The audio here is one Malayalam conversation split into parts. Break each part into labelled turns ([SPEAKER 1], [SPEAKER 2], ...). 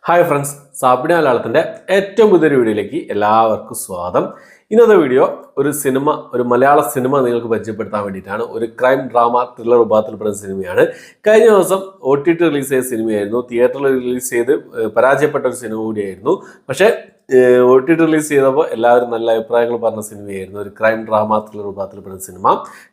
[SPEAKER 1] ഹായ് ഫ്രണ്ട്സ്, സാപ്പിടി മലയാളത്തിൻ്റെ ഏറ്റവും പുതിയൊരു വീഡിയോയിലേക്ക് എല്ലാവർക്കും സ്വാഗതം. ഇന്നത്തെ വീഡിയോ ഒരു മലയാള സിനിമ നിങ്ങൾക്ക് പരിചയപ്പെടുത്താൻ വേണ്ടിയിട്ടാണ്. ഒരു ക്രൈം ഡ്രാമ ത്രില്ലർ വിഭാഗത്തിൽപ്പെടുന്ന സിനിമയാണ്. കഴിഞ്ഞ ദിവസം OTT റിലീസ് ചെയ്ത സിനിമയായിരുന്നു. തിയേറ്ററിൽ റിലീസ് ചെയ്ത് പരാജയപ്പെട്ട ഒരു സിനിമ കൂടിയായിരുന്നു. പക്ഷേ OTT റിലീസ് ചെയ്തപ്പോൾ എല്ലാവരും നല്ല അഭിപ്രായങ്ങൾ പറഞ്ഞ സിനിമയായിരുന്നു. ഒരു ക്രൈം ഡ്രാമ ത്രില്ലർ വിഭാഗത്തിൽപ്പെടുന്ന സിനിമ.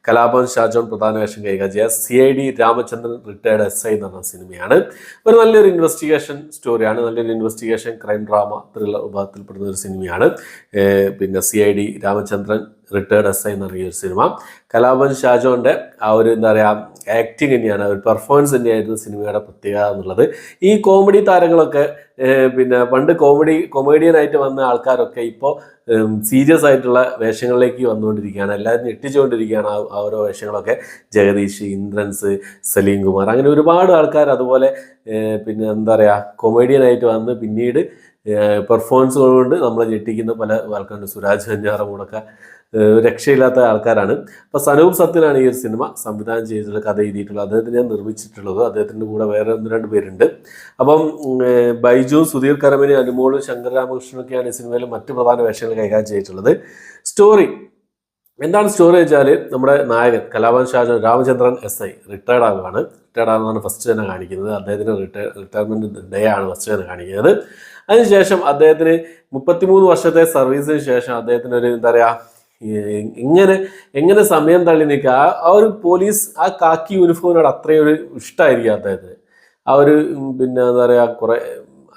[SPEAKER 1] കലാഭവൻ ഷാജോൺ പ്രധാന വേഷം കൈകാര്യം ചെയ്യുക, CID രാമചന്ദ്രൻ റിട്ടയർഡ് SI എന്ന് പറഞ്ഞ സിനിമയാണ്. ഒരു നല്ലൊരു ഇൻവെസ്റ്റിഗേഷൻ സ്റ്റോറിയാണ്, നല്ലൊരു ഇൻവെസ്റ്റിഗേഷൻ ക്രൈം ഡ്രാമ ത്രില്ലർ വിഭാഗത്തിൽപ്പെടുന്ന ഒരു സിനിമയാണ്. പിന്നെ CID രാമചന്ദ്രൻ റിട്ടയർഡ് SI എന്ന് പറയുന്ന ഒരു സിനിമ. കലാഭവൻ ഷാജോന്റെ ആ ഒരു എന്താ പറയുക ആക്ടിങ് തന്നെയാണ്, ഒരു പെർഫോമൻസ് തന്നെയായിരുന്നു സിനിമയുടെ പ്രത്യേകത എന്നുള്ളത്. ഈ കോമഡി താരങ്ങളൊക്കെ പിന്നെ പണ്ട് കൊമേഡിയനായിട്ട് വന്ന ആൾക്കാരൊക്കെ ഇപ്പോൾ സീരിയസ് ആയിട്ടുള്ള വേഷങ്ങളിലേക്ക് വന്നുകൊണ്ടിരിക്കുകയാണ്. എല്ലാവരും ഞെട്ടിച്ചുകൊണ്ടിരിക്കുകയാണ് ആ ഓരോ വേഷങ്ങളൊക്കെ. ജഗദീഷ്, ഇന്ദ്രൻസ്, സലീം കുമാർ, അങ്ങനെ ഒരുപാട് ആൾക്കാർ അതുപോലെ പിന്നെ എന്താ പറയുക കൊമേഡിയനായിട്ട് വന്ന് പിന്നീട് പെർഫോമൻസുകൾ കൊണ്ട് നമ്മളെ ഞെട്ടിക്കുന്ന പല ആൾക്കാരുണ്ട്. സുരാജ് വെഞ്ഞാറമൂടൊക്കെ രക്ഷയില്ലാത്ത ആൾക്കാരാണ്. അപ്പോൾ സനൂപ് സത്യനാണ് ഈ ഒരു സിനിമ സംവിധാനം ചെയ്തിട്ടുള്ള, കഥ എഴുതിയിട്ടുള്ളത്. അദ്ദേഹത്തിന് ഞാൻ നിർമ്മിച്ചിട്ടുള്ളത്. അദ്ദേഹത്തിൻ്റെ കൂടെ വേറെ 1-2 പേരുണ്ട്. അപ്പം ബൈജു, സുധീർ കരമനി, അനുമോൾ, ശങ്കർ രാമകൃഷ്ണനൊക്കെയാണ് ഈ സിനിമയിൽ മറ്റ് പ്രധാന വേഷങ്ങൾ കൈകാര്യം ചെയ്തിട്ടുള്ളത്. എന്താണ് സ്റ്റോറി വെച്ചാൽ, നമ്മുടെ നായകൻ കലാഭവൻ ഷാജോൺ രാമചന്ദ്രൻ SI റിട്ടയർഡ് ആകുന്നതാണ് ഫസ്റ്റ് തന്നെ കാണിക്കുന്നത്. അദ്ദേഹത്തിന് റിട്ടയർമെൻറ്റ് ഡേ ആണ് ഫസ്റ്റ് തന്നെ കാണിക്കുന്നത്. അതിനുശേഷം അദ്ദേഹത്തിന് 33 വർഷത്തെ സർവീസിന് ശേഷം അദ്ദേഹത്തിന് ഒരു എന്താ പറയുക എങ്ങനെ സമയം തള്ളി നിൽക്കുക, ആ ഒരു പോലീസ് ആ കാക്കി യൂണിഫോമിനോട് അത്രയും ഒരു ഇഷ്ടമായിരിക്കും അദ്ദേഹത്തിന്. ആ ഒരു പിന്നെ എന്താ പറയുക കുറേ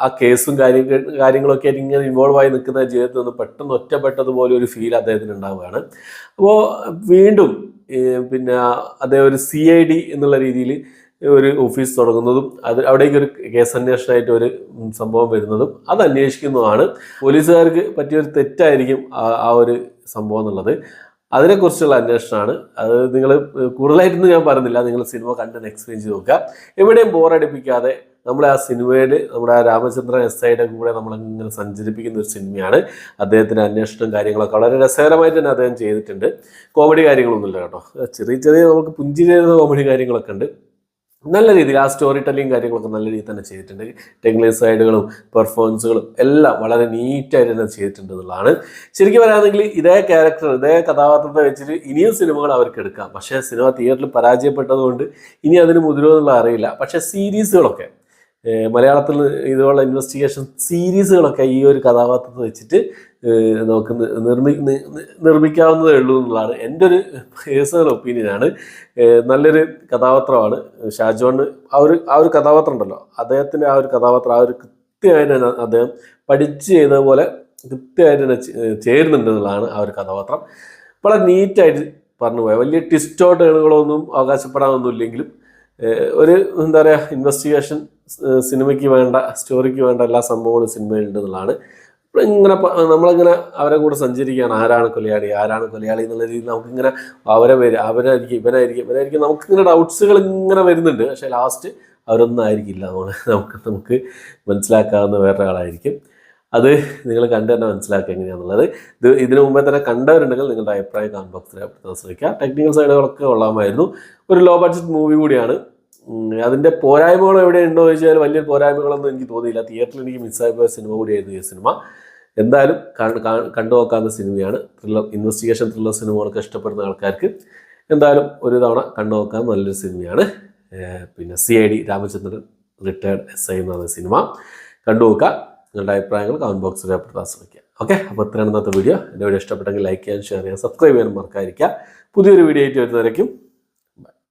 [SPEAKER 1] ആ കേസും കാര്യങ്ങളൊക്കെ ആയിട്ട് ഇങ്ങനെ ഇൻവോൾവ് ആയി നിൽക്കുന്ന ജീവിതത്തിൽ നിന്ന് പെട്ടെന്ന് ഒറ്റപ്പെട്ടതുപോലെ ഒരു ഫീൽ അദ്ദേഹത്തിന് ഉണ്ടാവുകയാണ്. അപ്പോൾ വീണ്ടും പിന്നെ അദ്ദേഹം ഒരു CID എന്നുള്ള രീതിയിൽ ഒരു ഓഫീസ് തുടങ്ങുന്നതും അവിടേക്ക് ഒരു കേസ് അന്വേഷണമായിട്ട് ഒരു സംഭവം വരുന്നതും അത് അന്വേഷിക്കുന്നതുമാണ്. പോലീസുകാർക്ക് പറ്റിയൊരു തെറ്റായിരിക്കും ആ ഒരു സംഭവം എന്നുള്ളത്. അതിനെക്കുറിച്ചുള്ള അന്വേഷണമാണ്. അത് നിങ്ങൾ കൂടുതലായിട്ടൊന്നും ഞാൻ പറയുന്നില്ല, നിങ്ങൾ സിനിമ കണ്ട് എക്സ്പീരിയൻസ് ചെയ്ത് നോക്കുക. എവിടെയും ബോറടിപ്പിക്കാതെ നമ്മളെ ആ സിനിമയിൽ നമ്മുടെ ആ രാമചന്ദ്രൻ SIയുടെ കൂടെ നമ്മളിങ്ങനെ സഞ്ചരിപ്പിക്കുന്ന ഒരു സിനിമയാണ്. അദ്ദേഹത്തിൻ്റെ അന്വേഷണവും കാര്യങ്ങളൊക്കെ വളരെ രസകരമായിട്ട് തന്നെ അദ്ദേഹം ചെയ്തിട്ടുണ്ട്. കോമഡി കാര്യങ്ങളൊന്നുമില്ല കേട്ടോ, ചെറിയ നമുക്ക് പുഞ്ചിരി ചെയ്യുന്ന കോമഡി കാര്യങ്ങളൊക്കെ ഉണ്ട്. നല്ല രീതിയിൽ ആ സ്റ്റോറി ടെല്ലിങ് കാര്യങ്ങളൊക്കെ നല്ല രീതിയിൽ തന്നെ ചെയ്തിട്ടുണ്ട്. ടെക്നിക്കൽ സൈഡുകളും പെർഫോമൻസുകളും എല്ലാം വളരെ നീറ്റായിട്ട് തന്നെ ചെയ്തിട്ടുണ്ട് എന്നുള്ളതാണ്. ശരിക്കും പറയുകയാണെങ്കിൽ ഇതേ കഥാപാത്രത്തെ വെച്ചിട്ട് ഇനിയും സിനിമകൾ അവർക്ക് എടുക്കാം. പക്ഷേ സിനിമ തിയേറ്ററിൽ പരാജയപ്പെട്ടതുകൊണ്ട് ഇനി അതിന് മുതിരുമോ എന്നുള്ള അറിയില്ല. പക്ഷേ സീരീസുകളൊക്കെ മലയാളത്തിൽ ഇതുപോലുള്ള ഇൻവെസ്റ്റിഗേഷൻ സീരീസുകളൊക്കെ ഈ ഒരു കഥാപാത്രത്തെ വെച്ചിട്ട് നമുക്ക് നിർമ്മിക്കാവുന്നതേ ഉള്ളൂ എന്നുള്ളതാണ് എൻ്റെ ഒരു പേഴ്സണൽ ഒപ്പീനിയനാണ്. നല്ലൊരു കഥാപാത്രമാണ് ഷാജോണ്. ആ ഒരു കഥാപാത്രം ഉണ്ടല്ലോ, അദ്ദേഹത്തിൻ്റെ ആ ഒരു കഥാപാത്രം ആ ഒരു കൃത്യമായിട്ട് തന്നെ അദ്ദേഹം പഠിച്ച് ചെയ്തതുപോലെ കൃത്യമായിട്ട് തന്നെ ചേരുന്നുണ്ട് എന്നുള്ളതാണ് ആ ഒരു കഥാപാത്രം. വളരെ നീറ്റായിട്ട് പറഞ്ഞു പോയ വലിയ ട്വിസ്റ്റോ ടേണുകളൊന്നും അവകാശപ്പെടാനൊന്നും ഇല്ലെങ്കിലും ഒരു എന്താ പറയുക ഇൻവെസ്റ്റിഗേഷൻ സിനിമയ്ക്ക് വേണ്ട, സ്റ്റോറിക്ക് വേണ്ട എല്ലാ സംഭവങ്ങളും സിനിമയിലുണ്ട് എന്നുള്ളതാണ്. ഇങ്ങനെ നമ്മളിങ്ങനെ അവരെ കൂടെ സഞ്ചരിക്കുകയാണ്. ആരാണ് കൊലയാളി എന്നുള്ള രീതിയിൽ നമുക്കിങ്ങനെ ഇവനായിരിക്കും നമുക്കിങ്ങനെ ഡൗട്ട്സുകൾ ഇങ്ങനെ വരുന്നുണ്ട്. പക്ഷേ ലാസ്റ്റ് അവരൊന്നും ആയിരിക്കില്ല, നമുക്ക് മനസ്സിലാക്കാവുന്ന വേറെ ആളായിരിക്കും. അത് നിങ്ങൾ കണ്ടു തന്നെ മനസ്സിലാക്കുക എങ്ങനെയാണെന്നുള്ളത്. ഇതിനു മുമ്പേ തന്നെ കണ്ടവരുണ്ടെങ്കിൽ നിങ്ങളുടെ അഭിപ്രായം കമന്റ് ബോക്സിൽ രേഖപ്പെടുത്താൻ ശ്രമിക്കുക. ടെക്നിക്കൽ സൈഡുകളൊക്കെ കൊള്ളാമായിരുന്നു. ഒരു ലോ ബഡ്ജറ്റ് മൂവി കൂടിയാണ്. അതിൻ്റെ പോരായ്മകൾ എവിടെ ഉണ്ടോ എന്ന് ചോദിച്ചാൽ വലിയ പോരായ്മകളൊന്നും എനിക്ക് തോന്നിയില്ല. തിയേറ്ററിൽ എനിക്ക് മിസ്സായി പോയ സിനിമ കൂടിയായിരുന്നു ഈ സിനിമ. എന്തായാലും കണ്ടു നോക്കാവുന്ന സിനിമയാണ്. ഇൻവെസ്റ്റിഗേഷൻ ത്രില്ലർ സിനിമകളൊക്കെ ഇഷ്ടപ്പെടുന്ന ആൾക്കാർക്ക് എന്തായാലും ഒരു തവണ കണ്ടു നോക്കാൻ നല്ലൊരു സിനിമയാണ്. പിന്നെ CID രാമചന്ദ്രൻ റിട്ടയർഡ് SI എന്ന് പറയുന്ന സിനിമ കണ്ടു നോക്കുക. നിങ്ങളുടെ അഭിപ്രായങ്ങൾ കമന്റ് ബോക്സിൽ രേഖപ്പെടുത്താൻ ശ്രമിക്കുക. ഓക്കെ, അപ്പോൾ ഇത്രയാണ് ഇന്നത്തെ വീഡിയോ. എൻ്റെ വീഡിയോ ഇഷ്ടപ്പെട്ടെങ്കിൽ ലൈക്ക് ചെയ്യാൻ, ഷെയർ ചെയ്യാൻ, സബ്സ്ക്രൈബ് ചെയ്യാൻ മറക്കാതിരിക്കുക. പുതിയൊരു വീഡിയോ ആയിട്ട് വരുന്നവരേക്കും